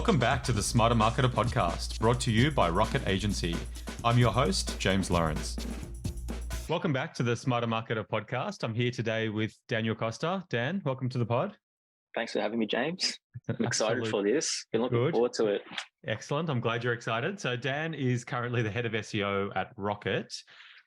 Welcome back to the Smarter Marketer podcast, brought to you by Rocket Agency. I'm your host, James Lawrence. Welcome back to the Smarter Marketer podcast. I'm here today with Daniel Costa. Dan, welcome to the pod. Thanks for having me, James. I'm excited for this. Been looking forward to it. Excellent. I'm glad you're excited. So Dan is currently the head of SEO at Rocket,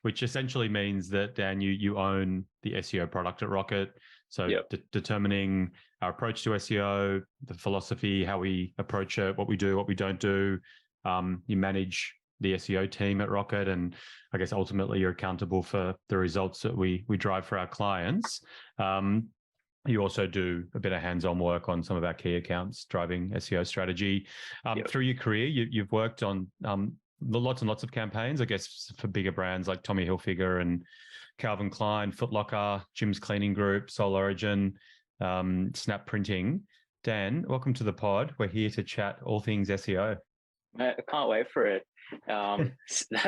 which essentially means that, Dan, you own the SEO product at Rocket. So determining our approach to SEO, the philosophy, how we approach it, what we do, what we don't do. You manage the SEO team at Rocket, and I guess ultimately you're accountable for the results that we drive for our clients. You also do a bit of hands-on work on some of our key accounts, driving SEO strategy. Through your career, you've worked on lots and lots of campaigns, I guess, for bigger brands like Tommy Hilfiger and Calvin Klein, Foot Locker, Jim's Cleaning Group, Soul Origin, Snap Printing. Dan, welcome to the pod. We're here to chat all things SEO. I can't wait for it. That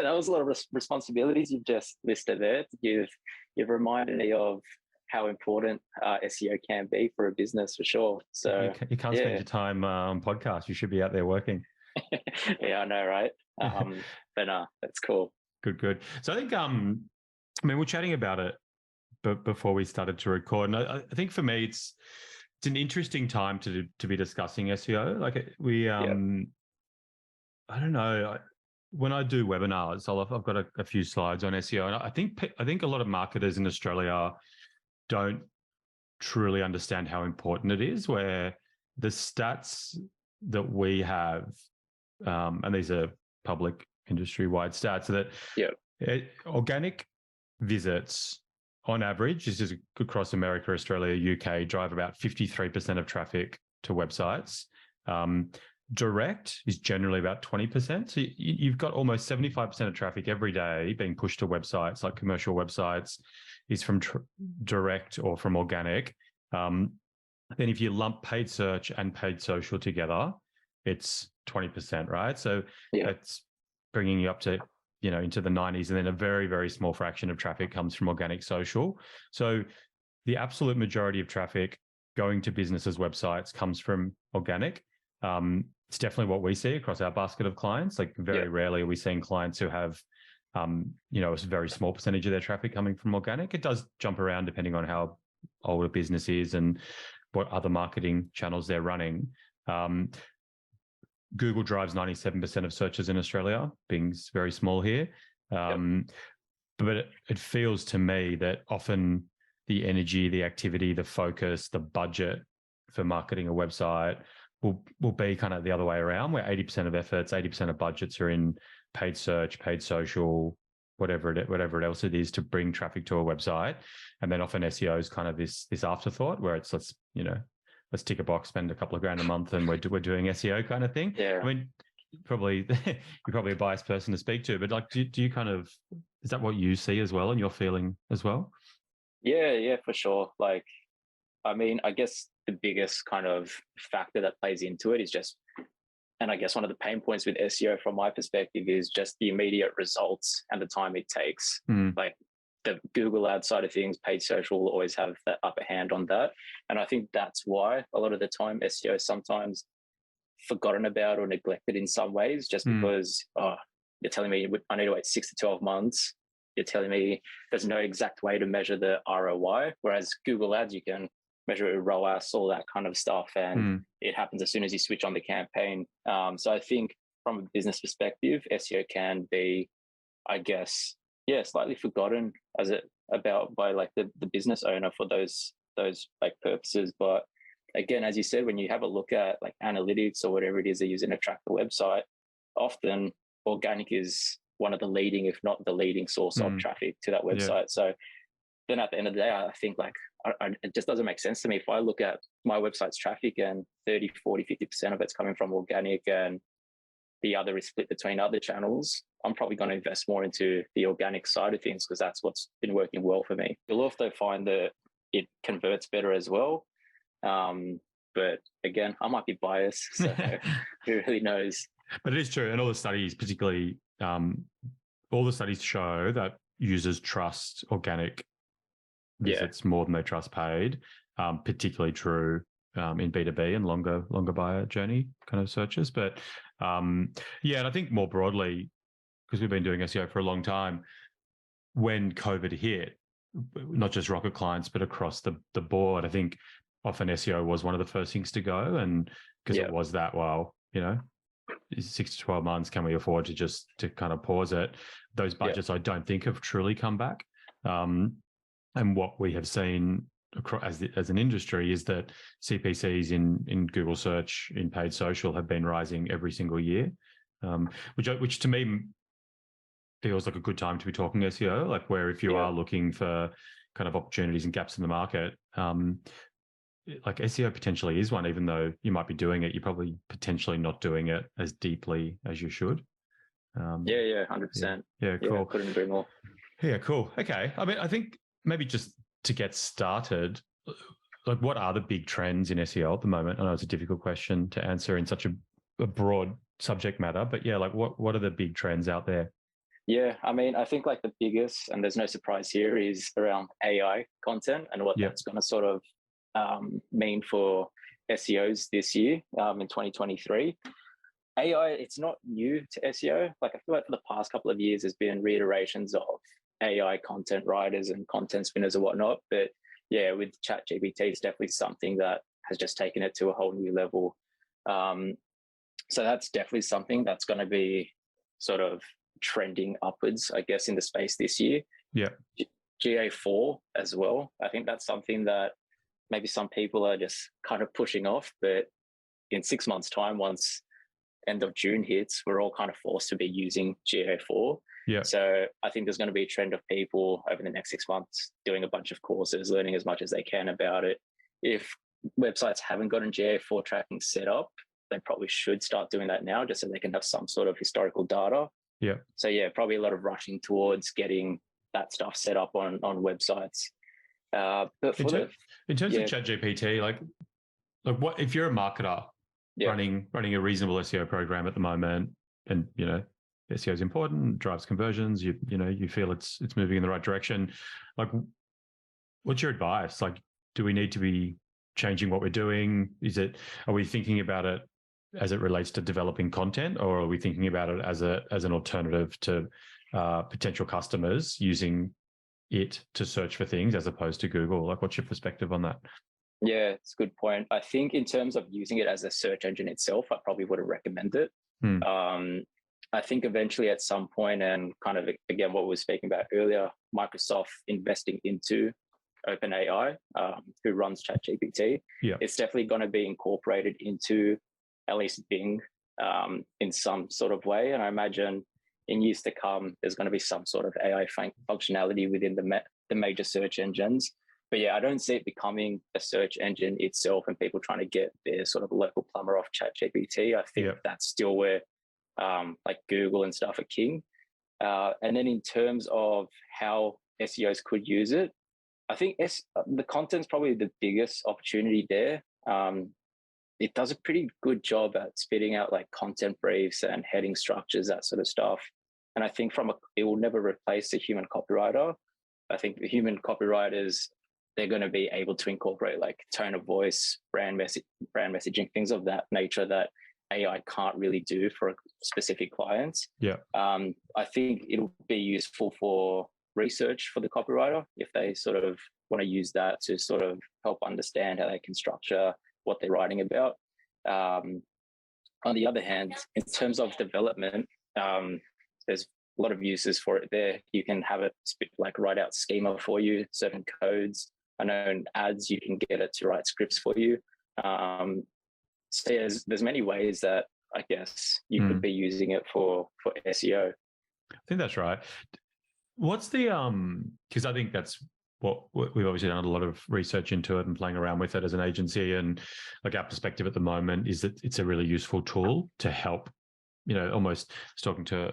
was a lot of responsibilities you've just listed there. You've reminded me of how important SEO can be for a business, for sure. So you can't spend your time on podcasts. You should be out there working. Yeah, I know, right? But that's cool. Good. So I think, we're chatting about it before we started to record. And I think for me, it's an interesting time to be discussing SEO. Like I don't know. When I do webinars, I've got a few slides on SEO, and I think a lot of marketers in Australia don't truly understand how important it is. Where the stats that we have, and these are public industry-wide stats, that organic visits on average, this is across America, Australia, UK, drive about 53% of traffic to websites. Direct is generally about 20%. So you've got almost 75% of traffic every day being pushed to websites, like commercial websites, is from direct or from organic. Then if you lump paid search and paid social together, it's 20%, right? So that's bringing you up to, into the 90s, and then a very, very small fraction of traffic comes from organic social. So the absolute majority of traffic going to businesses' websites comes from organic. It's definitely what we see across our basket of clients. Like very rarely are we seeing clients who have, a very small percentage of their traffic coming from organic. It does jump around depending on how old a business is and what other marketing channels they're running. Google drives 97% of searches in Australia, being very small here. But it feels to me that often the energy, the activity, the focus, the budget for marketing a website will be kind of the other way around, where 80% of efforts, 80% of budgets are in paid search, paid social, whatever else it is to bring traffic to a website. And then often SEO is kind of this afterthought where it's let's tick a box, spend a couple of grand a month, and we're doing SEO kind of thing. Yeah. I mean, you're probably a biased person to speak to, but like, do you kind of, is that what you see as well and you're feeling as well? Yeah, for sure. Like, I mean, I guess the biggest kind of factor that plays into it is just, and I guess one of the pain points with SEO from my perspective is just the immediate results and the time it takes. Like the Google ad side of things, paid social will always have that upper hand on that. And I think that's why a lot of the time SEO is sometimes forgotten about or neglected in some ways, just because you're telling me I need to wait 6 to 12 months. You're telling me there's no exact way to measure the ROI, whereas Google ads, you can measure it with ROAS, all that kind of stuff. And it happens as soon as you switch on the campaign. So I think from a business perspective, SEO can be, I guess, slightly forgotten by like the business owner for those like purposes. But again, as you said, when you have a look at like analytics or whatever it is they're using to track the website, often organic is one of the leading, if not the leading source of traffic to that website. So then at the end of the day, I think like it just doesn't make sense to me. If I look at my website's traffic and 30, 40, 50% of it's coming from organic and the other is split between other channels, I'm probably going to invest more into the organic side of things because that's what's been working well for me. You'll also find that it converts better as well. But again, I might be biased, so who really knows? But it is true. And all the studies, particularly all the studies show that users trust organic visits more than they trust paid, particularly true in B2B and longer buyer journey kind of searches. But yeah, and I think more broadly, because we've been doing SEO for a long time, when COVID hit, not just Rocket clients, but across the board, I think often SEO was one of the first things to go. And because it was that, well, 6 to 12 months, can we afford to kind of pause it? Those budgets, I don't think have truly come back. And what we have seen as an industry is that CPCs in Google search, in paid social, have been rising every single year, which to me feels like a good time to be talking SEO, like where if you are looking for kind of opportunities and gaps in the market, like SEO potentially is one, even though you might be doing it, you're probably potentially not doing it as deeply as you should. 100%. Yeah, cool. Yeah, couldn't agree more. Yeah, cool. Okay. I mean, I think maybe just to get started, like what are the big trends in SEO at the moment? I know it's a difficult question to answer in such a broad subject matter, but yeah, like what are the big trends out there? Yeah, I mean, I think like the biggest, and there's no surprise here, is around AI content and what that's going to sort of mean for SEOs this year in 2023. AI, it's not new to SEO. Like I feel like for the past couple of years, there's been reiterations of AI content writers and content spinners and whatnot. But yeah, with ChatGPT, it's definitely something that has just taken it to a whole new level. So that's definitely something that's going to be sort of trending upwards, I guess, in the space this year. Yeah. GA4 as well. I think that's something that maybe some people are just kind of pushing off, but in 6 months' time, once end of June hits, we're all kind of forced to be using GA4. Yeah. So I think there's going to be a trend of people over the next 6 months doing a bunch of courses, learning as much as they can about it. If websites haven't gotten GA4 tracking set up, they probably should start doing that now, just so they can have some sort of historical data. Yeah. So yeah, probably a lot of rushing towards getting that stuff set up on websites. But in terms of ChatGPT, like what if you're a marketer running a reasonable SEO program at the moment, and SEO is important, drives conversions, you feel it's moving in the right direction. Like, what's your advice? Like, do we need to be changing what we're doing? Are we thinking about it as it relates to developing content, or are we thinking about it as an alternative to potential customers using it to search for things as opposed to Google? Like, what's your perspective on that? Yeah, it's a good point. I think in terms of using it as a search engine itself, I probably wouldn't recommend it. I think eventually at some point, and kind of again what we were speaking about earlier, Microsoft investing into OpenAI, who runs ChatGPT, it's definitely going to be incorporated into at least Bing in some sort of way. And I imagine in years to come, there's going to be some sort of AI functionality within the major search engines. But yeah, I don't see it becoming a search engine itself and people trying to get their sort of local plumber off ChatGPT. I think that's still where like Google and stuff are king. And then in terms of how SEOs could use it, I think the content's probably the biggest opportunity there. It does a pretty good job at spitting out like content briefs and heading structures, that sort of stuff. And I think it will never replace a human copywriter. I think the human copywriters, they're going to be able to incorporate like tone of voice, brand messaging, things of that nature that AI can't really do for specific clients. Yeah. I think it'll be useful for research for the copywriter if they sort of want to use that to sort of help understand how they can structure what they're writing about. On the other hand, in terms of development, there's a lot of uses for it there. You can have it write out schema for you, certain codes. I know in ads, you can get it to write scripts for you. So there's many ways that I guess you could be using it for SEO. I think that's right. What's the because I think that's what we've obviously done a lot of research into it and playing around with it as an agency, and like our perspective at the moment is that it's a really useful tool to help. Almost I was talking to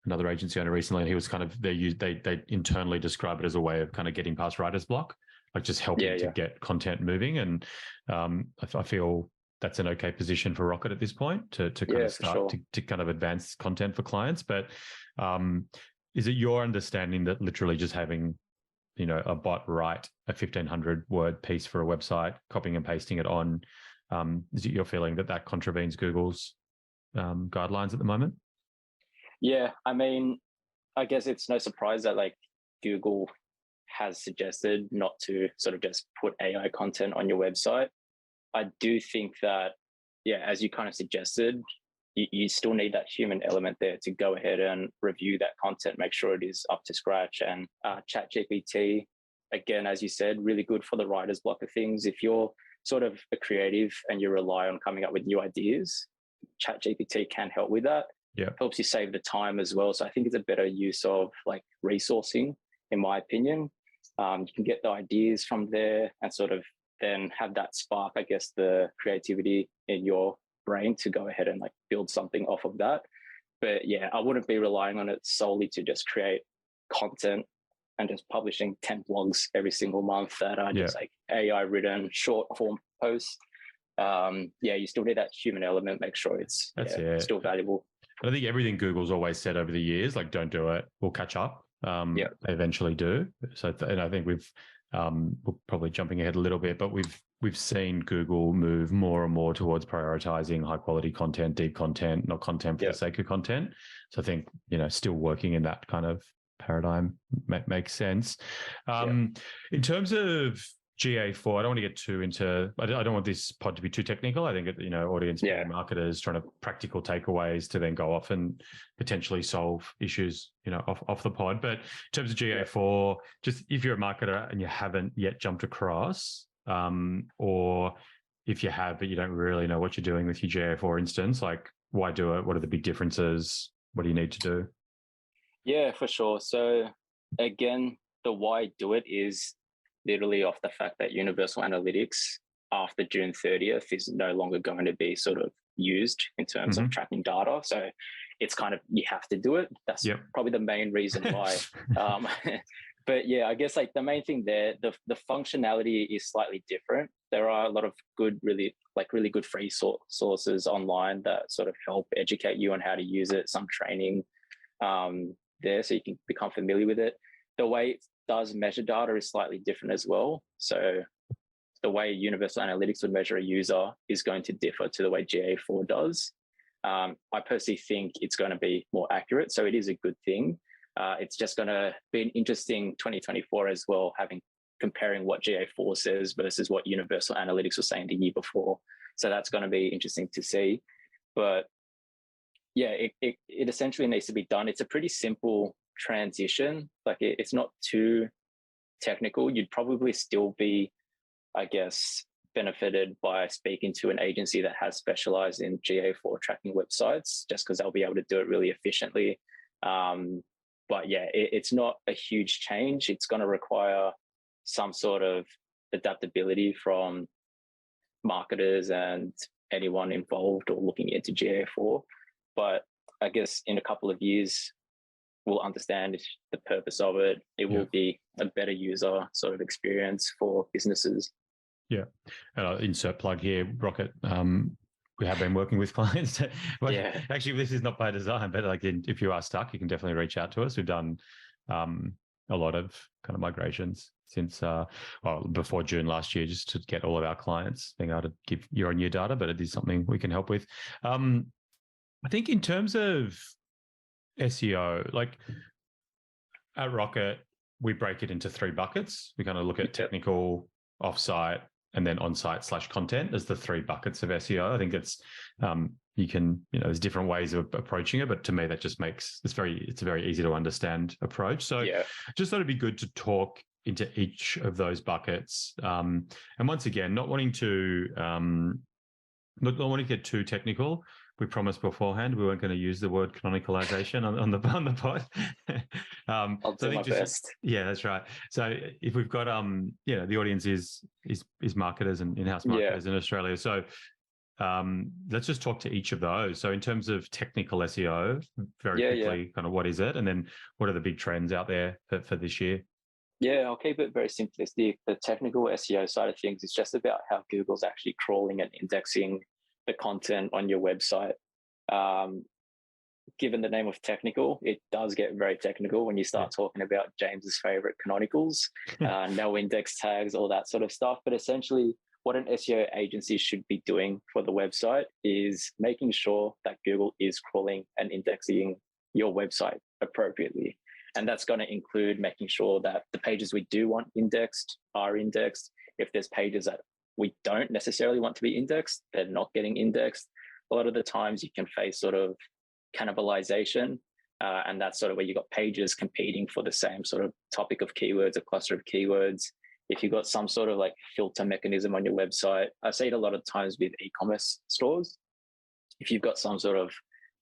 another agency owner recently, and he was kind of they internally describe it as a way of kind of getting past writer's block, like just helping to get content moving. And I feel that's an okay position for Rocket at this point to kind of start to kind of advance content for clients. But is it your understanding that literally just having a bot write a 1,500 word piece for a website, copying and pasting it on. Is it your feeling that contravenes Google's guidelines at the moment? Yeah, I mean, I guess it's no surprise that like Google has suggested not to sort of just put AI content on your website. I do think that, yeah, as you kind of suggested, you still need that human element there to go ahead and review that content, make sure it is up to scratch. And ChatGPT, again, as you said, really good for the writer's block of things. If you're sort of a creative and you rely on coming up with new ideas, ChatGPT can help with that. Yeah, helps you save the time as well. So I think it's a better use of like resourcing, in my opinion. You can get the ideas from there and sort of then have that spark, I guess, the creativity in your brain to go ahead and like build something off of that. But yeah, I wouldn't be relying on it solely to just create content and just publishing 10 blogs every single month that are just like AI written short form posts. Yeah, you still need that human element, make sure it's still valuable. I think everything Google's always said over the years, like, don't do it, we'll catch up. They eventually do. So, and I think we're probably jumping ahead a little bit, but we've seen Google move more and more towards prioritizing high quality content, deep content, not content for the sake of content. So I think, still working in that kind of paradigm makes sense. In terms of GA4, I don't want to get too into, I don't want this pod to be too technical. I think, audience marketers trying to practical takeaways to then go off and potentially solve issues, off the pod. But in terms of GA4, just if you're a marketer and you haven't yet jumped across, or if you have, but you don't really know what you're doing with your GA4 instance, like, why do it? What are the big differences? What do you need to do? Yeah, for sure. So again, the why do it is literally off the fact that Universal Analytics after June 30th is no longer going to be sort of used in terms of tracking data. So it's kind of, you have to do it. That's probably the main reason why. But yeah, I guess like the main thing there, the functionality is slightly different. There are a lot of good, really good free sources online that sort of help educate you on how to use it, some training there so you can become familiar with it. The way it does measure data is slightly different as well. So the way Universal Analytics would measure a user is going to differ to the way GA4 does. I personally think it's going to be more accurate. So it is a good thing. It's just going to be an interesting 2024 as well, comparing what GA4 says versus what Universal Analytics was saying the year before. So that's going to be interesting to see. But yeah, it essentially needs to be done. It's a pretty simple transition. Like it's not too technical. You'd probably still be, I guess, benefited by speaking to an agency that has specialized in GA4 tracking websites, just because they'll be able to do it really efficiently. But yeah, it's not a huge change. It's going to require some sort of adaptability from marketers and anyone involved or looking into GA4. But I guess in a couple of years, we'll understand the purpose of it. It will be a better user sort of experience for businesses. Yeah. And I'll insert plug here, Rocket. We have been working with clients. Actually, this is not by design, but like if you are stuck, you can definitely reach out to us. We've done a lot of kind of migrations since before June last year, just to get all of our clients being able to give year-on-year data, but it is something we can help with. I think in terms of SEO, like at Rocket, we break it into 3 buckets. We kind of look at technical, offsite, and then on-site / content as the 3 buckets of SEO. I think it's you can, there's different ways of approaching it, but to me that just makes it's a very easy to understand approach. So just thought it'd be good to talk into each of those buckets. And once again, not wanting to get too technical. We promised beforehand we weren't going to use the word canonicalization on the pod. I'll do my best. Yeah, that's right. So if we've got the audience is marketers and in-house marketers in Australia. So let's just talk to each of those. So in terms of technical SEO, very quickly, kind of what is it, and then what are the big trends out there for this year? Yeah, I'll keep it very simplistic. The technical SEO side of things is just about how Google's actually crawling and indexing the content on your website. given the name of technical, it does get very technical when you start talking about James's favorite canonicals, no index tags, all that sort of stuff. But essentially, what an SEO agency should be doing for the website is making sure that Google is crawling and indexing your website appropriately. And that's going to include making sure that the pages we do want indexed are indexed. If there's pages that we don't necessarily want to be indexed, they're not getting indexed. A lot of the times you can face sort of cannibalization, and that's sort of where you've got pages competing for the same sort of topic of keywords, a cluster of keywords. If you've got some sort of like filter mechanism on your website, I see it a lot of times with e-commerce stores. If you've got some sort of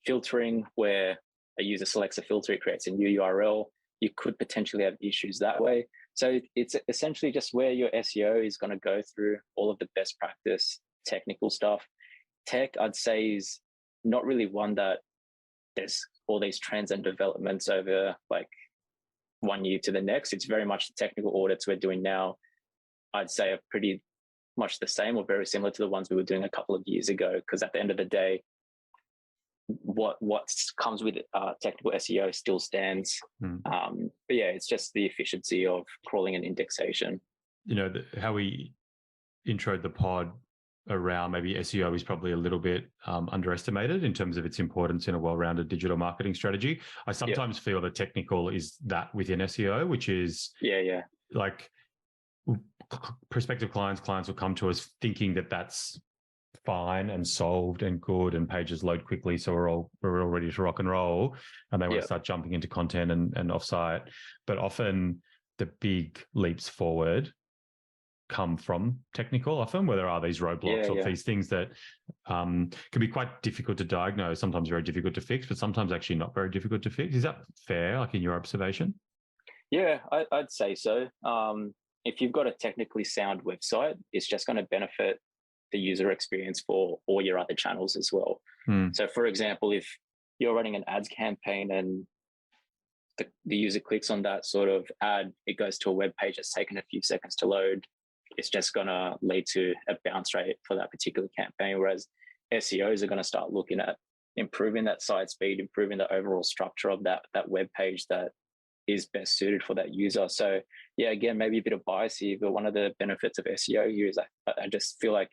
filtering where a user selects a filter, it creates a new URL, you could potentially have issues that way. So it's essentially just where your SEO is going to go through all of the best practice technical stuff. Tech, I'd say, is not really one that there's all these trends and developments over like 1 year to the next. It's very much the technical audits we're doing now, I'd say, are pretty much the same or very similar to the ones we were doing a couple of years ago. Because at the end of the day, what comes with technical SEO still stands. But yeah, it's just the efficiency of crawling and indexation. You know, how we introed the pod around maybe SEO is probably a little bit underestimated in terms of its importance in a well-rounded digital marketing strategy. I sometimes feel that technical is that within SEO, which is like prospective clients will come to us thinking that that's fine and solved and good and pages load quickly, so we're all ready to rock and roll, and they want to start jumping into content and offsite. But often the big leaps forward come from technical, often where there are these roadblocks or these things that can be quite difficult to diagnose, sometimes very difficult to fix, but sometimes actually not very difficult to fix. Is that fair, like in your observation? Yeah, I'd say so. If you've got a technically sound website, it's just going to benefit the user experience for all your other channels as well. So for example, if you're running an ads campaign and the user clicks on that sort of ad, it goes to a web page that's taken a few seconds to load, it's just going to lead to a bounce rate for that particular campaign. Whereas SEOs are going to start looking at improving that site speed, improving the overall structure of that web page that is best suited for that user. So yeah, again, maybe a bit of bias here, but one of the benefits of SEO here is I just feel like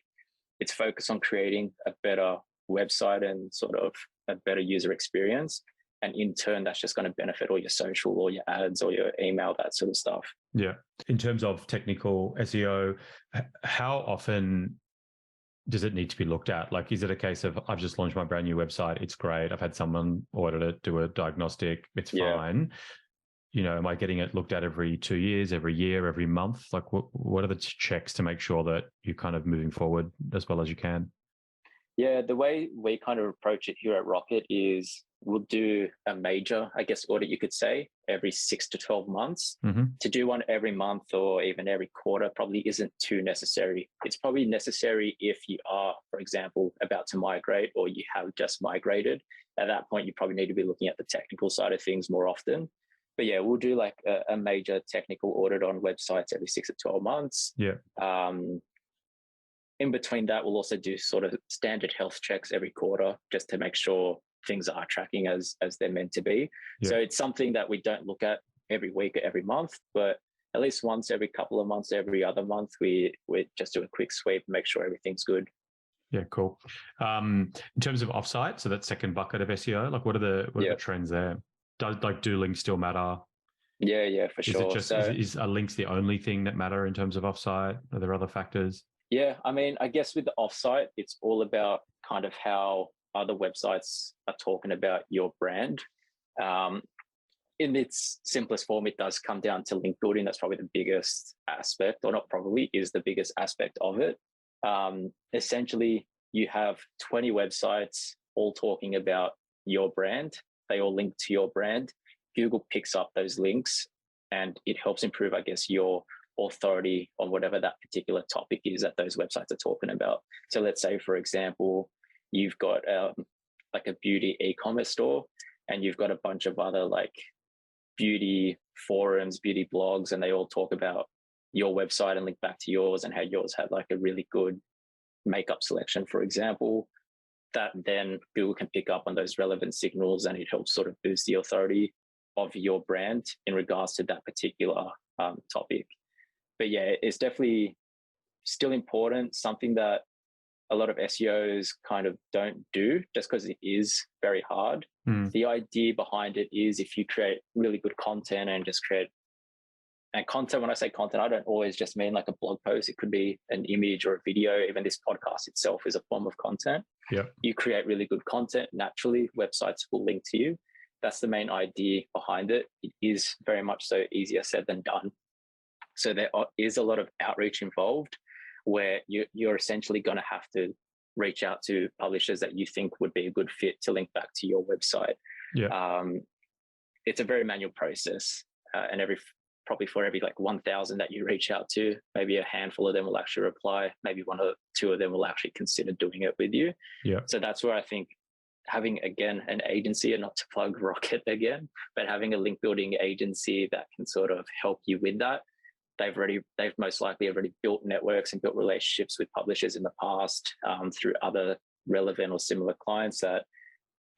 it's focused on creating a better website and sort of a better user experience. And in turn, that's just going to benefit all your social or your ads or your email, that sort of stuff. Yeah. In terms of technical SEO, how often does it need to be looked at? Like, is it a case of I've just launched my brand new website, it's great, I've had someone audit it, do a diagnostic, it's fine. You know, am I getting it looked at every 2 years, every year, every month? Like, what are the checks to make sure that you're kind of moving forward as well as you can? Yeah, the way we kind of approach it here at Rocket is we'll do a major, I guess, audit, you could say, every 6 to 12 months. To do one every month or even every quarter probably isn't too necessary. It's probably necessary if you are, for example, about to migrate or you have just migrated. At that point, you probably need to be looking at the technical side of things more often. But yeah, we'll do like a major technical audit on websites every 6 to 12 months. In between that, we'll also do sort of standard health checks every quarter just to make sure things are tracking as they're meant to be. So it's something that we don't look at every week or every month, but at least once every couple of months, every other month, we just do a quick sweep and make sure everything's good. Yeah, cool. In terms of offsite, so that second bucket of SEO, like what are the trends there? Do links still matter? Yeah, for sure. Is are links the only thing that matter in terms of offsite? Are there other factors? Yeah, I mean, I guess with the offsite, it's all about kind of how other websites are talking about your brand. In its simplest form, it does come down to link building. That's probably the biggest aspect, or not probably, is the biggest aspect of it. Essentially, you have 20 websites all talking about your brand. They all link to your brand. Google picks up those links and it helps improve, I guess, your authority on whatever that particular topic is that those websites are talking about. So let's say, for example, you've got like a beauty e-commerce store and you've got a bunch of other like beauty forums, beauty blogs, and they all talk about your website and link back to yours and how yours had like a really good makeup selection, for example. that then Google can pick up on those relevant signals, and it helps sort of boost the authority of your brand in regards to that particular topic. But yeah, it's definitely still important, something that a lot of SEOs kind of don't do just because it is very hard. The idea behind it is if you create really good content and just create, and content, when I say content, I don't always just mean like a blog post. It could be an image or a video. Even this podcast itself is a form of content. Yeah. You create really good content, naturally, websites will link to you. That's the main idea behind it. It is very much so easier said than done. So there is a lot of outreach involved where you're essentially going to have to reach out to publishers that you think would be a good fit to link back to your website. Yeah. It's a very manual process, and probably for every like 1,000 that you reach out to, maybe a handful of them will actually reply. Maybe one or two of them will actually consider doing it with you. Yeah. So that's where I think having, again, an agency, and not to plug Rocket again, but having a link building agency that can sort of help you with that. They've most likely already built networks and built relationships with publishers in the past through other relevant or similar clients that,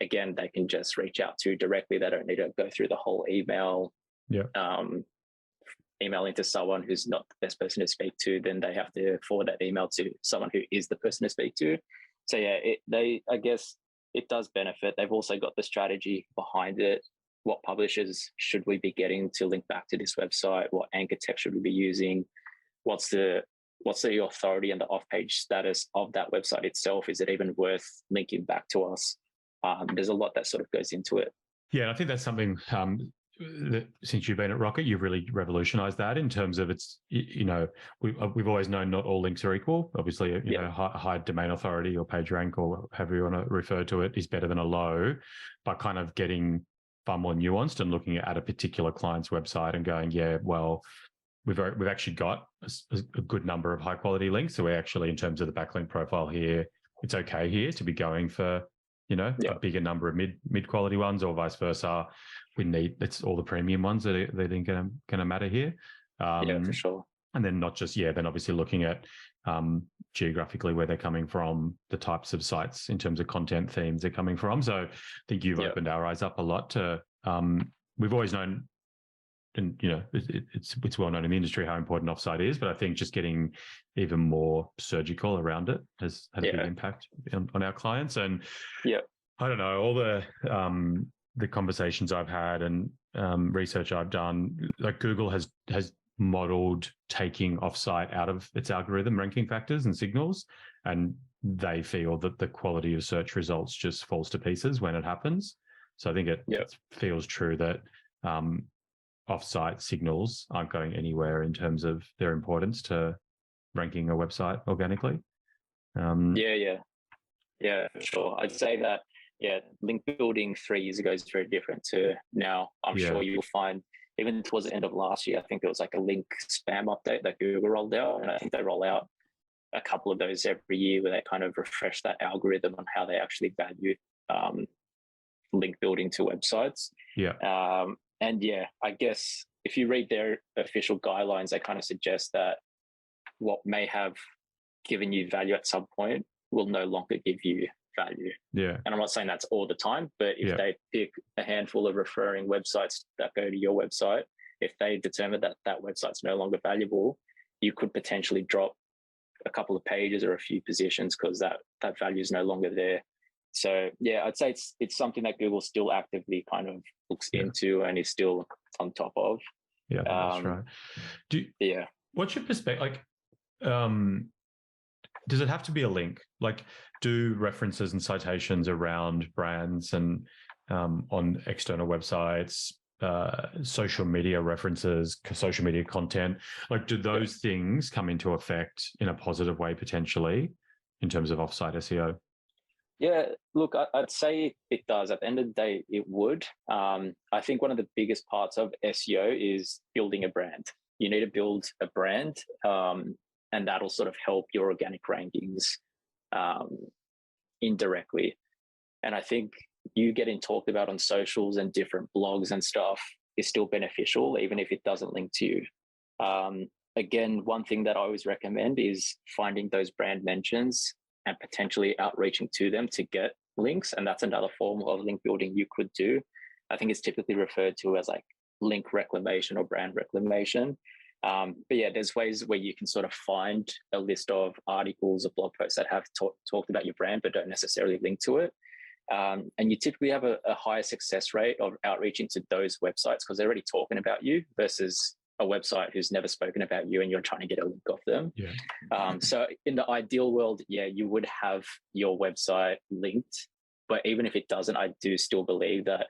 again, they can just reach out to directly. They don't need to go through the whole email. Yeah. Emailing to someone who's not the best person to speak to, then they have to forward that email to someone who is the person to speak to. So yeah, I guess it does benefit. They've also got the strategy behind it. What publishers should we be getting to link back to this website? What anchor text should we be using? What's the authority and the off-page status of that website itself? Is it even worth linking back to us? There's a lot that sort of goes into it. Yeah, I think that's something that since you've been at Rocket, you've really revolutionized that in terms of it's, we've always known not all links are equal. Obviously, you know, high domain authority or page rank or however you want to refer to it is better than a low, but kind of getting far more nuanced and looking at a particular client's website and going, yeah, well, we've actually got a good number of high quality links. So we're actually, in terms of the backlink profile here, it's okay here to be going for, a bigger number of mid quality ones, or vice versa. It's all the premium ones that are going to matter here. For sure. And then not just, then obviously looking at geographically where they're coming from, the types of sites in terms of content themes they're coming from. So I think you've opened our eyes up a lot to, we've always known, and it's well known in the industry how important offsite is, but I think just getting even more surgical around it has had a big impact on our clients. And I don't know, all the conversations I've had and research I've done, like Google has modeled taking offsite out of its algorithm ranking factors and signals, and they feel that the quality of search results just falls to pieces when it happens. So I think it feels true that offsite signals aren't going anywhere in terms of their importance to ranking a website organically. Yeah, for sure. I'd say that, link building 3 years ago is very different to now. I'm sure you'll find, even towards the end of last year, I think there was like a link spam update that Google rolled out. And I think they roll out a couple of those every year where they kind of refresh that algorithm on how they actually value link building to websites. I guess if you read their official guidelines, they kind of suggest that what may have given you value at some point will no longer give you value. And I'm not saying that's all the time, but if they pick a handful of referring websites that go to your website, if they determine that that website's no longer valuable, you could potentially drop a couple of pages or a few positions because that value is no longer there. So I'd say it's something that Google still actively kind of looks into and is still on top of. That's right. What's your perspective? Like, does it have to be a link? Like, do references and citations around brands and on external websites, social media references, social media content, like, do those things come into effect in a positive way potentially in terms of offsite SEO? Yeah, look, I'd say it does. At the end of the day, it would. I think one of the biggest parts of SEO is building a brand. You need to build a brand, and that'll sort of help your organic rankings indirectly. And I think you getting talked about on socials and different blogs and stuff is still beneficial, even if it doesn't link to you. Again, one thing that I always recommend is finding those brand mentions and potentially outreaching to them to get links. And that's another form of link building you could do. I think it's typically referred to as like link reclamation or brand reclamation. But yeah, there's ways where you can sort of find a list of articles or blog posts that have talked about your brand, but don't necessarily link to it. And you typically have a higher success rate of outreaching to those websites because they're already talking about you versus a website who's never spoken about you and you're trying to get a link off them. Yeah. So in the ideal world, yeah, you would have your website linked, but even if it doesn't, I do still believe that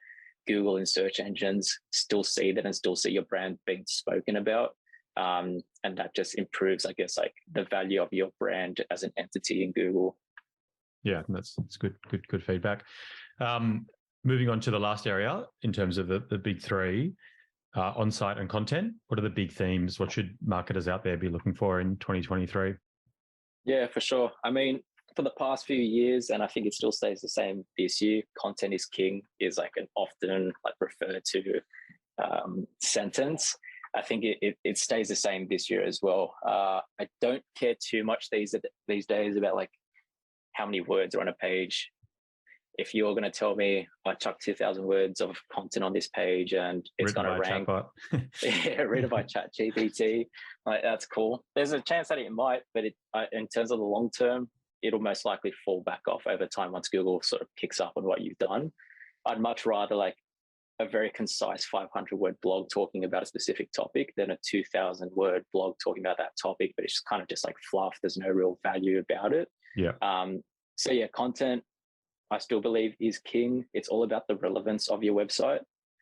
Google and search engines still see that and still see your brand being spoken about. And that just improves, I guess, like the value of your brand as an entity in Google. Yeah, that's good feedback. Moving on to the last area in terms of the big three, on-site and content. What are the big themes? What should marketers out there be looking for in 2023? Yeah, for sure. I mean, for the past few years, and I think it still stays the same this year, content is king is like an often like referred to sentence. I think it stays the same this year as well. I don't care too much these days about like how many words are on a page. If you're going to tell me I chuck 2,000 words of content on this page and it's going to rank, written by ChatGPT, like that's cool. There's a chance that it might, but in terms of the long term, it'll most likely fall back off over time once Google sort of picks up on what you've done. I'd much rather like a very concise 500-word blog talking about a specific topic than a 2,000-word blog talking about that topic, but it's kind of just like fluff. There's no real value about it. Yeah. So yeah, content, I still believe is king. It's all about the relevance of your website.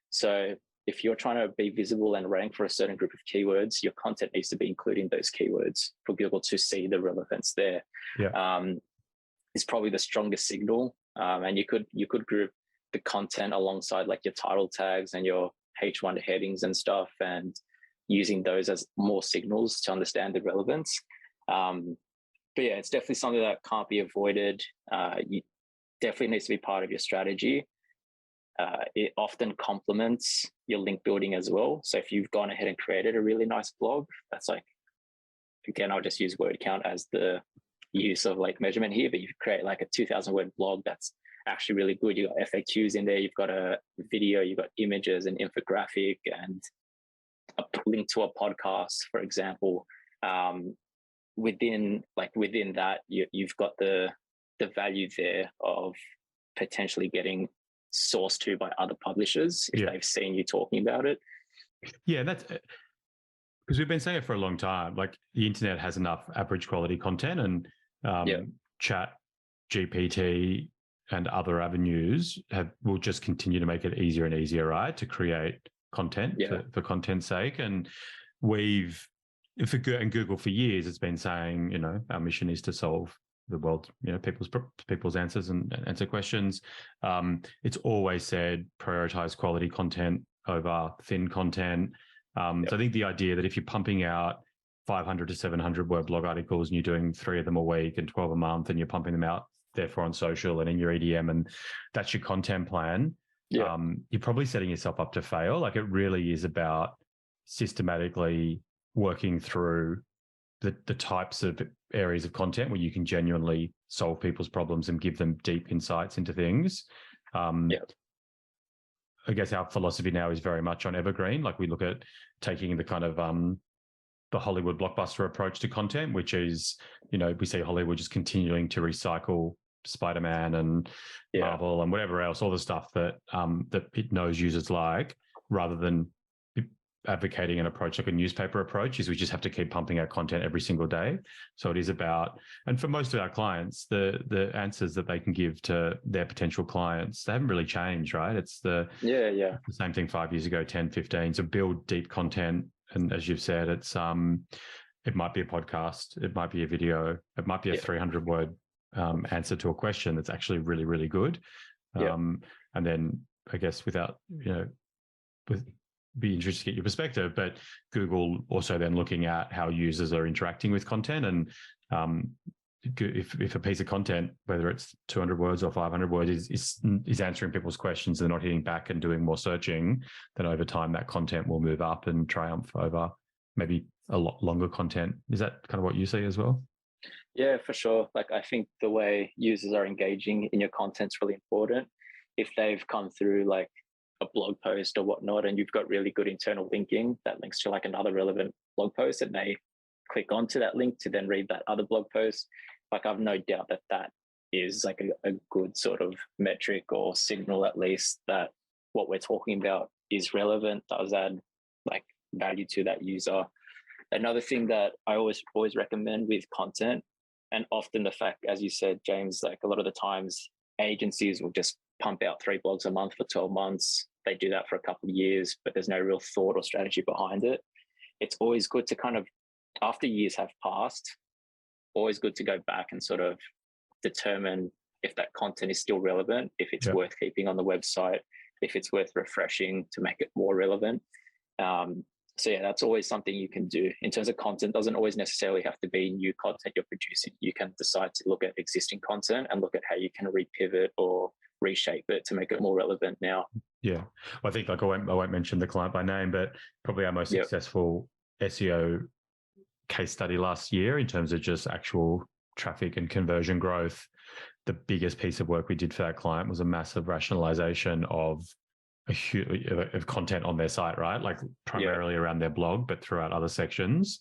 So if you're trying to be visible and rank for a certain group of keywords, your content needs to be including those keywords for Google to see the relevance there. Yeah. It's probably the strongest signal. And you could group the content alongside like your title tags and your H1 headings and stuff, and using those as more signals to understand the relevance. But yeah, it's definitely something that can't be avoided. You definitely needs to be part of your strategy. It often complements your link building as well. So if you've gone ahead and created a really nice blog, that's like, again, I'll just use word count as the use of like measurement here, but you create like a 2,000 word blog that's actually really good. You've got FAQs in there, you've got a video, you've got images and infographic and a link to a podcast, for example. Within that, you've got the value there of potentially getting sourced to by other publishers if they've seen you talking about it. Yeah, that's because we've been saying it for a long time. Like the internet has enough average quality content, and Chat GPT and other avenues will just continue to make it easier and easier, right, to create content for content's sake. And Google for years has been saying, our mission is to solve the world, people's answers and answer questions. It's always said prioritize quality content over thin content. So I think the idea that if you're pumping out 500 to 700 word blog articles and you're doing 3 of them a week and 12 a month, and you're pumping them out therefore on social and in your EDM, and that's your content plan, you're probably setting yourself up to fail. Like it really is about systematically working through the types of areas of content where you can genuinely solve people's problems and give them deep insights into things. I guess our philosophy now is very much on evergreen. Like we look at taking the kind of the Hollywood blockbuster approach to content, which is, we see Hollywood just continuing to recycle Spider-Man and Marvel and whatever else, all the stuff that that it knows users like, rather than advocating an approach like a newspaper approach. Is we just have to keep pumping out content every single day. So it is about, and for most of our clients, the answers that they can give to their potential clients, they haven't really changed, right? It's the same thing 5 years ago, 10, 15. So build deep content. And as you've said, it's it might be a podcast, it might be a video, it might be a 300 word answer to a question that's actually really, really good. And then I guess be interested to get your perspective, but Google also then looking at how users are interacting with content, and if a piece of content, whether it's 200 words or 500 words, is answering people's questions, they're not hitting back and doing more searching, then over time that content will move up and triumph over maybe a lot longer content. Is that kind of what you see as well? Yeah, for sure. Like I think the way users are engaging in your content's really important. If they've come through like a blog post or whatnot, and you've got really good internal linking that links to like another relevant blog post, and they click onto that link to then read that other blog post, like I've no doubt that that is like a good sort of metric or signal at least that what we're talking about is relevant, does add like value to that user. Another thing that I always recommend with content, and often the fact, as you said, James, like a lot of the times agencies will just pump out 3 blogs a month for 12 months. They do that for a couple of years, but there's no real thought or strategy behind it. It's always good to kind of, after years have passed, always good to go back and sort of determine if that content is still relevant, if it's worth keeping on the website, if it's worth refreshing to make it more relevant. So yeah, that's always something you can do in terms of content. Doesn't always necessarily have to be new content you're producing. You can decide to look at existing content and look at how you can repivot or reshape it to make it more relevant now. Yeah, well, I think like I won't mention the client by name, but probably our most successful SEO case study last year in terms of just actual traffic and conversion growth. The biggest piece of work we did for that client was a massive rationalization of of content on their site, right? Like primarily around their blog, but throughout other sections.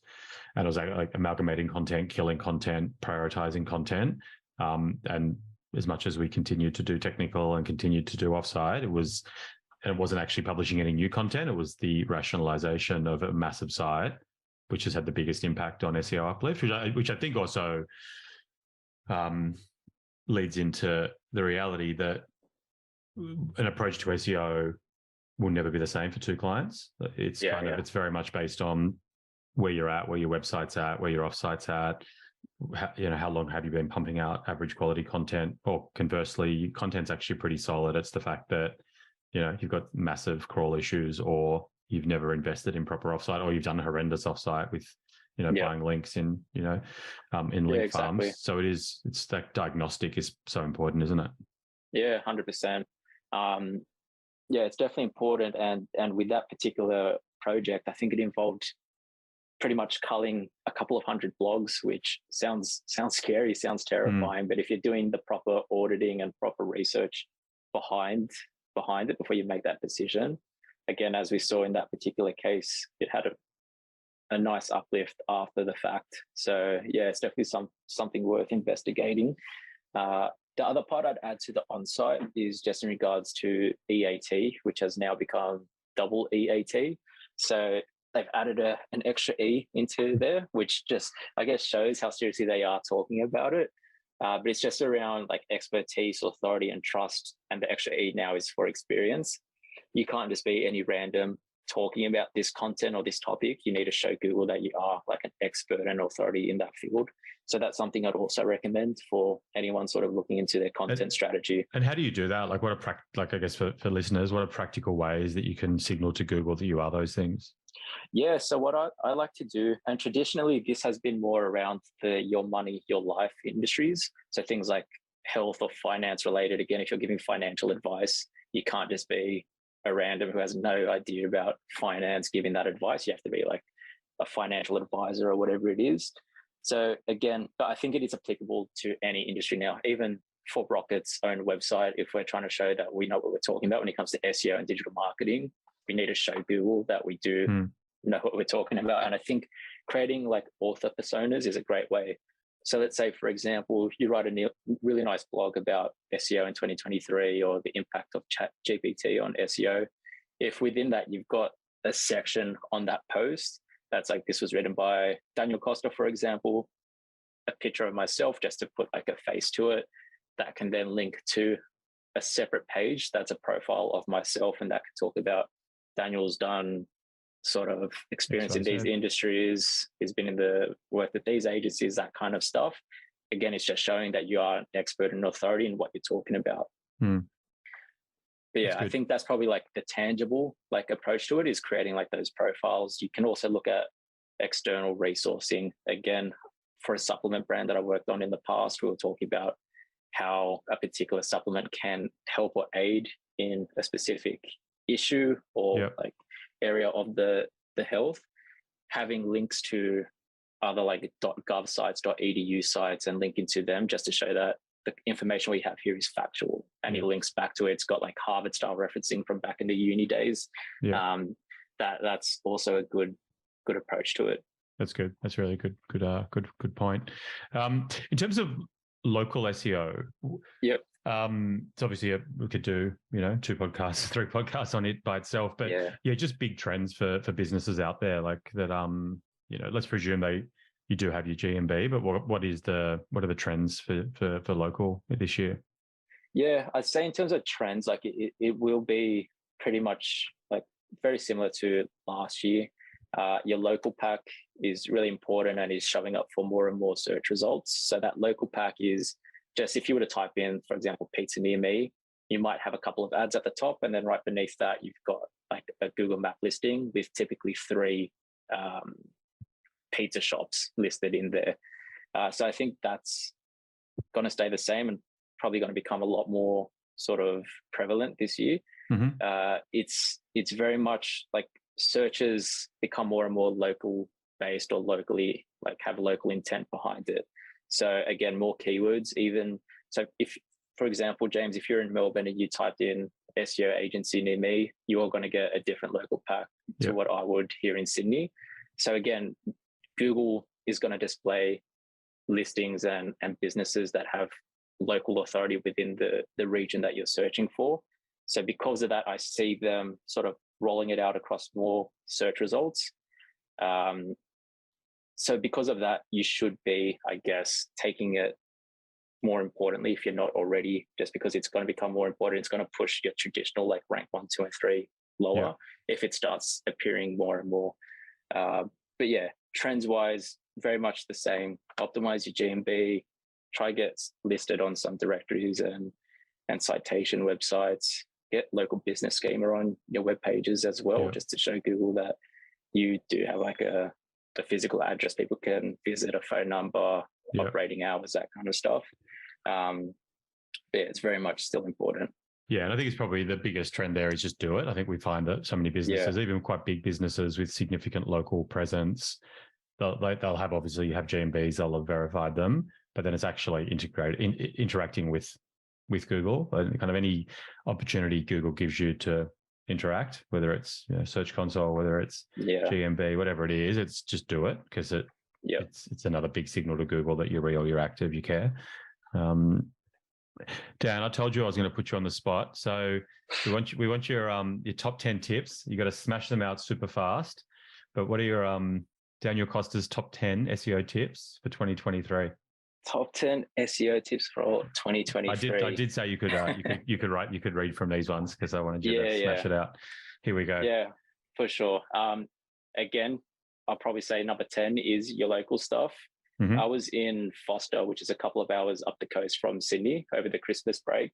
And it was like amalgamating content, killing content, prioritizing content. And as much as we continued to do technical and continued to do offsite, it wasn't actually publishing any new content. It was the rationalization of a massive site, which has had the biggest impact on SEO uplift, which I think also leads into the reality that an approach to SEO will never be the same for two clients. It's it's very much based on where you're at, where your website's at, where your offsite's at. How long have you been pumping out average quality content? Or conversely, content's actually pretty solid. It's the fact that you've got massive crawl issues, or you've never invested in proper offsite, or you've done horrendous offsite with buying links in link farms. So it's that diagnostic is so important, isn't it? Yeah, 100%. It's definitely important. And with that particular project, I think it involved pretty much culling a couple of 100 blogs, which sounds scary, sounds terrifying. But if you're doing the proper auditing and proper research behind it before you make that decision, again, as we saw in that particular case, it had a nice uplift after the fact. So yeah, it's definitely something worth investigating. The other part I'd add to the on-site is just in regards to EAT, which has now become double EAT. So they've added an extra E into there, which just, I guess, shows how seriously they are talking about it. But it's just around like expertise, authority, and trust. And the extra E now is for experience. You can't just be any random talking about this content or this topic. You need to show Google that you are like an expert and authority in that field. So that's something I'd also recommend for anyone sort of looking into their content strategy. And how do you do that? Like I guess for listeners, what are practical ways that you can signal to Google that you are those things? Yeah, so what I like to do, and traditionally this has been more around the your money, your life industries. So things like health or finance related. Again, if you're giving financial advice, you can't just be a random who has no idea about finance giving that advice. You have to be like a financial advisor or whatever it is. So again, I think it is applicable to any industry now, even for Rocket's own website. If we're trying to show that we know what we're talking about when it comes to SEO and digital marketing, we need to show Google that we do know what we're talking about. And I think creating like author personas is a great way. So let's say, for example, you write a really nice blog about SEO in 2023 or the impact of ChatGPT on SEO. If within that you've got a section on that post that's like, this was written by Daniel Costa, for example, a picture of myself just to put like a face to it, that can then link to a separate page that's a profile of myself, and that can talk about Daniel's done sort of experience in these industries, he's been in the work with these agencies, that kind of stuff. Again, it's just showing that you are an expert and authority in what you're talking about. But yeah, I think that's probably like the tangible like approach to it, is creating like those profiles. You can also look at external resourcing. Again, for a supplement brand that I worked on in the past, we were talking about how a particular supplement can help or aid in a specific issue or like area of the health. Having links to other like .gov sites, .edu sites, and link into them just to show that the information we have here is factual, and it links back to it. It's got like Harvard style referencing from back in the uni days. That's also a good approach to it. That's good. That's really good good point. In terms of local SEO, it's obviously we could do 2 podcasts, 3 podcasts on it by itself, but just big trends for businesses out there like that. Let's presume you do have your GMB, but what are the trends for local this year? Yeah, I'd say in terms of trends, like it will be pretty much like very similar to last year. Your local pack is really important and is showing up for more and more search results. So that local pack is just, if you were to type in, for example, pizza near me, you might have a couple of ads at the top, and then right beneath that, you've got like a Google map listing with typically 3 pizza shops listed in there. So I think that's going to stay the same and probably going to become a lot more sort of prevalent this year. It's very much like searches become more and more local based, or locally, like have local intent behind it. So again, more keywords even. So if, for example, James, if you're in Melbourne and you typed in SEO agency near me, you're going to get a different local pack to what I would here in Sydney. So again, Google is going to display listings and businesses that have local authority within the region that you're searching for. So because of that, I see them sort of rolling it out across more search results. So because of that, you should be, I guess, taking it more importantly if you're not already, just because it's going to become more important. It's going to push your traditional like rank 1, 2, and 3 lower if it starts appearing more and more. But yeah, trends wise, very much the same. Optimize your GMB, try get listed on some directories and citation websites, get local business schema on your web pages as well, just to show Google that you do have like a physical address people can visit, a phone number, operating hours, that kind of stuff. It's very much still important. Yeah, and I think it's probably the biggest trend there is just do it. I think we find that so many businesses, even quite big businesses with significant local presence, they'll have, obviously you have GMBs, they'll have verified them, but then it's actually interacting with Google, and kind of any opportunity Google gives you to interact, whether it's Search Console, whether it's GMB, whatever it is, it's just do it, because it's another big signal to Google that you're real, you're active, you care. Dan, I told you I was going to put you on the spot. So we want your top 10 tips. You got to smash them out super fast. But what are your Daniel Costa's top 10 SEO tips for 2023? Top 10 SEO tips for 2023. I did say you could read from these ones, because I wanted you to smash it out. Here we go. Yeah, for sure. Again, I'll probably say number 10 is your local stuff. I was in Foster, which is a couple of hours up the coast from Sydney over the Christmas break,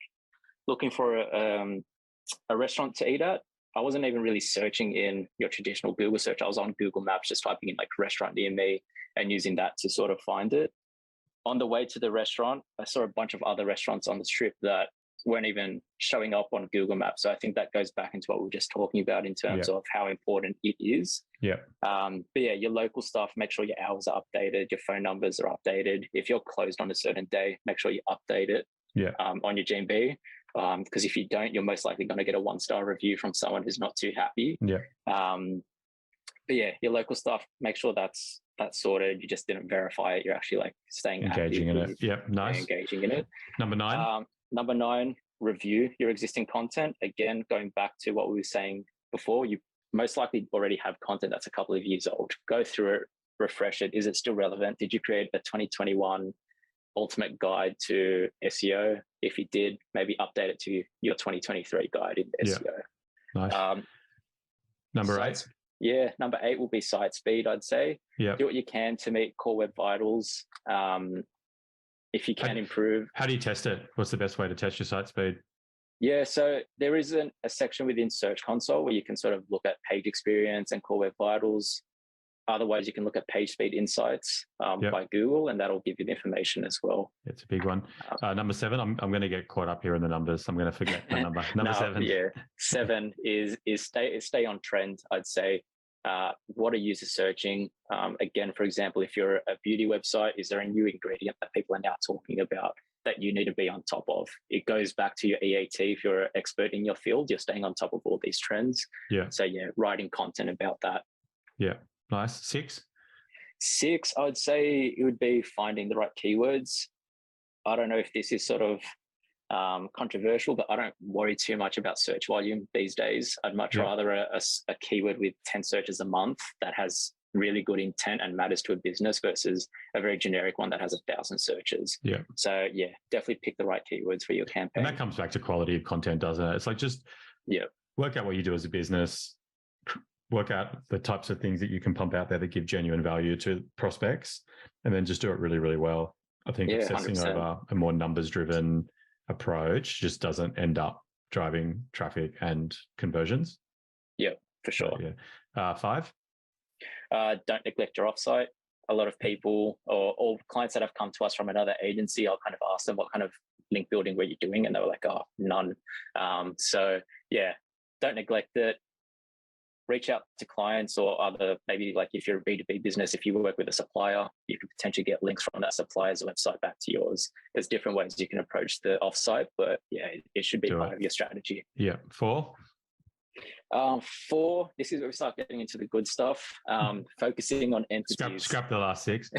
looking for a restaurant to eat at. I wasn't even really searching in your traditional Google search. I was on Google Maps, just typing in like restaurant near me and using that to sort of find it. On the way to the restaurant, I saw a bunch of other restaurants on the strip that weren't even showing up on Google Maps. So I think that goes back into what we were just talking about in terms of how important it is. But yeah, your local stuff, make sure your hours are updated, your phone numbers are updated. If you're closed on a certain day, make sure you update it on your GMB. Because if you don't, you're most likely going to get a 1-star review from someone who's not too happy. But yeah, your local stuff, make sure that's sorted. You just didn't verify it. You're actually like staying engaging active in it. Nice. Engaging in it. Number 9. Number 9, review your existing content. Again, going back to what we were saying before, you most likely already have content that's a couple of years old. Go through it, refresh it. Is it still relevant? Did you create a 2021 ultimate guide to SEO? If you did, maybe update it to your 2023 guide in SEO. Nice. Number 8. Yeah, number 8 will be site speed, I'd say. Do what you can to meet core web vitals. If you can improve. How do you test it? What's the best way to test your site speed? Yeah, so there isn't a section within Search Console where you can sort of look at page experience and core web vitals. Otherwise, you can look at page speed insights by Google, and that'll give you the information as well. It's a big one. Number 7, I'm going to get caught up here in the numbers. I'm going to forget the number. Number 7. Yeah, 7 is stay on trend, I'd say. What are users searching? Again, for example, if you're a beauty website, is there a new ingredient that people are now talking about that you need to be on top of? It goes back to your EAT. If you're an expert in your field, you're staying on top of all these trends. Yeah. So yeah, writing content about that. Yeah. Nice. 6? 6, I would say it would be finding the right keywords. I don't know if this is sort of controversial, but I don't worry too much about search volume these days. I'd much rather a keyword with 10 searches a month that has really good intent and matters to a business versus a very generic one that has 1,000 searches. Yeah. So yeah, definitely pick the right keywords for your campaign. And that comes back to quality of content, doesn't it? It's like just work out what you do as a business, work out the types of things that you can pump out there that give genuine value to prospects, and then just do it really, really well. I think obsessing 100%. over a more numbers-driven approach just doesn't end up driving traffic and conversions. Yeah, for sure. So, yeah. 5? Don't neglect your offsite. A lot of people or clients that have come to us from another agency, I'll kind of ask them what kind of link building were you doing, and they were like, oh, none. So yeah, don't neglect it. Reach out to clients or other, maybe like if you're a B2B business, if you work with a supplier, you could potentially get links from that supplier's website back to yours. There's different ways you can approach the offsite, but yeah, it should be part of your strategy. Yeah. 4? 4, this is where we start getting into the good stuff. Focusing on entities. Scrap the last 6.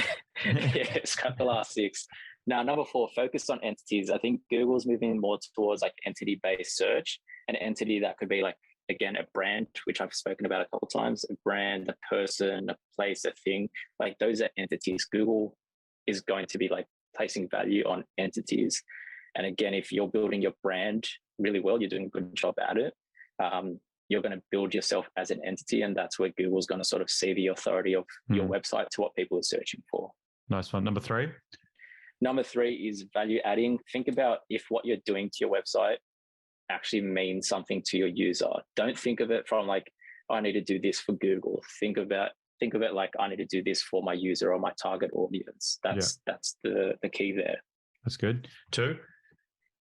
Yeah, scrap the last 6. Now, number 4, focus on entities. I think Google's moving more towards like entity-based search, an entity that could be like, again, a brand, which I've spoken about a couple of times, a brand, a person, a place, a thing, like those are entities. Google is going to be like placing value on entities. And again, if you're building your brand really well, you're doing a good job at it, you're going to build yourself as an entity. And that's where Google's going to sort of see the authority of your website to what people are searching for. Nice one. Number 3? Number 3 is value adding. Think about if what you're doing to your website actually means something to your user. Don't think of it from like, I need to do this for Google. Think of it like, I need to do this for my user or my target audience. That's the key there. That's good. 2?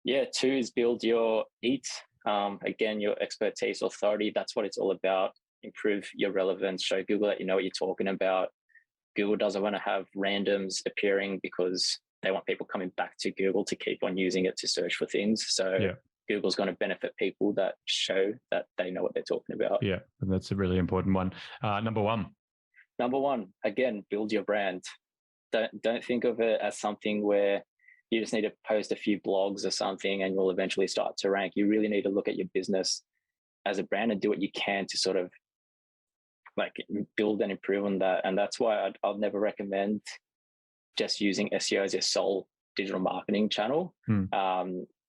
Yeah, 2 is build your EAT. Again, your expertise, authority. That's what it's all about. Improve your relevance. Show Google that you know what you're talking about. Google doesn't want to have randoms appearing because they want people coming back to Google to keep on using it to search for things. So Google's going to benefit people that show that they know what they're talking about. Yeah, and that's a really important one. Number 1. Number 1, again, build your brand. Don't think of it as something where you just need to post a few blogs or something and you'll eventually start to rank. You really need to look at your business as a brand and do what you can to sort of like build and improve on that. And that's why I'll never recommend just using SEO as your sole digital marketing channel.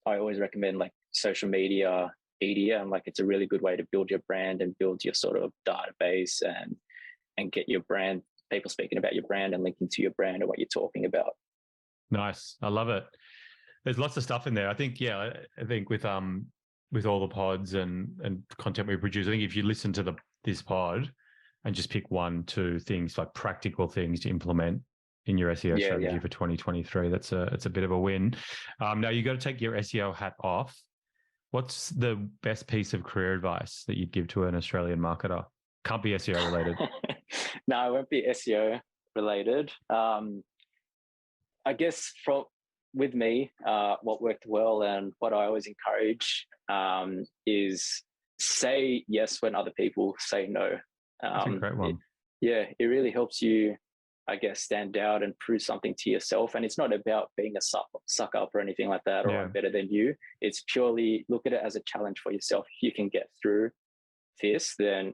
I always recommend like social media, and like it's a really good way to build your brand and build your sort of database and get your brand, people speaking about your brand and linking to your brand and what you're talking about. Nice. I love it. There's lots of stuff in there. I think, I think with all the pods and content we produce, I think if you listen to this pod and just pick 1, 2 things, like practical things to implement in your SEO strategy for 2023, it's a bit of a win. Now you got to take your SEO hat off. What's the best piece of career advice that you'd give to an Australian marketer? Can't be SEO related. No, it won't be SEO related. I guess with me, what worked well and what I always encourage is say yes when other people say no. That's a great one. It really helps you, I guess, stand out and prove something to yourself. And it's not about being a suck up or anything like that, or I'm better than you. It's purely look at it as a challenge for yourself. If you can get through this, then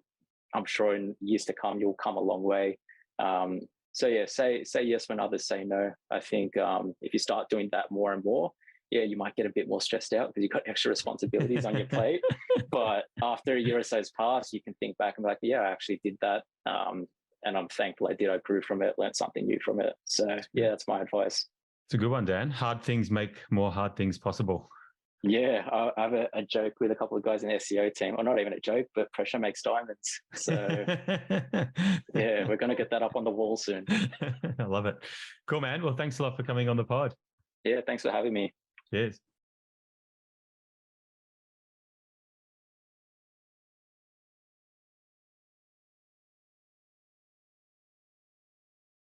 I'm sure in years to come, you'll come a long way. So yeah, say yes when others say no. I think if you start doing that more and more, you might get a bit more stressed out because you've got extra responsibilities on your plate. But after a year or so's passed, you can think back and be like, I actually did that. And I'm thankful I did. I grew from it, learned something new from it. So that's my advice. It's a good one, Dan. Hard things make more hard things possible. Yeah, I have a joke with a couple of guys in the SEO team. Or not even a joke, but pressure makes diamonds. So we're going to get that up on the wall soon. I love it. Cool, man. Well, thanks a lot for coming on the pod. Yeah, thanks for having me. Cheers.